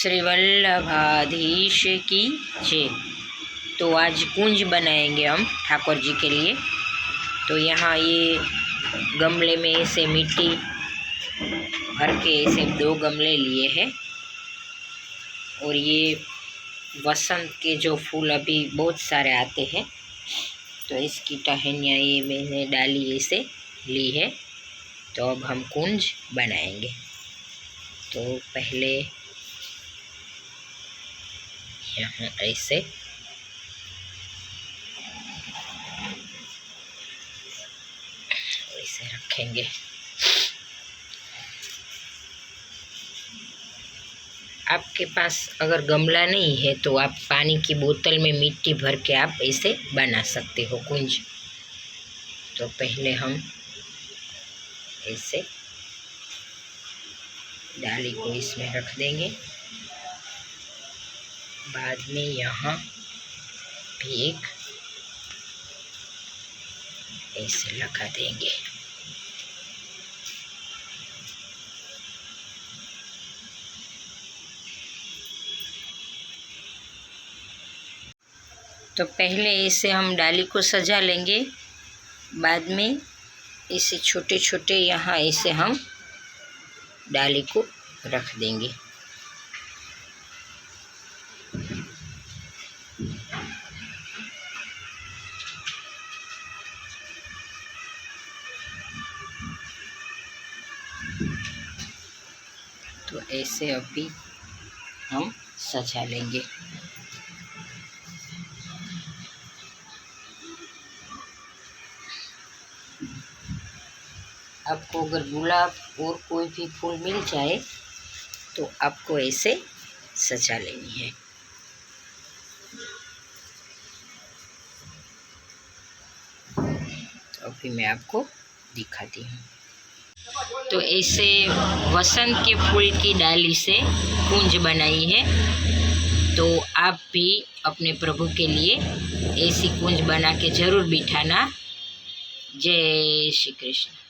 श्री वल्लभाधीश की जय। तो आज कुंज बनाएंगे हम ठाकुर जी के लिए। तो यहाँ ये गमले में ऐसे मिट्टी भर के ऐसे 2 गमले लिए हैं। और ये वसंत के जो फूल अभी बहुत सारे आते हैं, तो इसकी टहनियाँ ये मैंने डाली ऐसे ली है। तो अब हम कुंज बनाएंगे। तो पहले यहाँ ऐसे रखेंगे। आपके पास अगर गमला नहीं है तो आप पानी की बोतल में मिट्टी भर के आप ऐसे बना सकते हो कुंज। तो पहले हम ऐसे डाली को इसमें रख देंगे। बाद में यहाँ भी एक ऐसे लगा देंगे। तो पहले इसे हम डाली को सजा लेंगे। बाद में इसे छोटे छोटे यहाँ ऐसे हम डाली को रख देंगे। तो ऐसे अभी हम सजा लेंगे। आपको अगर गुलाब और कोई भी फूल मिल जाए तो आपको ऐसे सजा लेनी है। तो अभी मैं आपको दिखाती हूँ। तो ऐसे वसंत के फूल की डाली से कुंज बनाई है। तो आप भी अपने प्रभु के लिए ऐसी कुंज बना के ज़रूर बिठाना। जय श्री कृष्ण।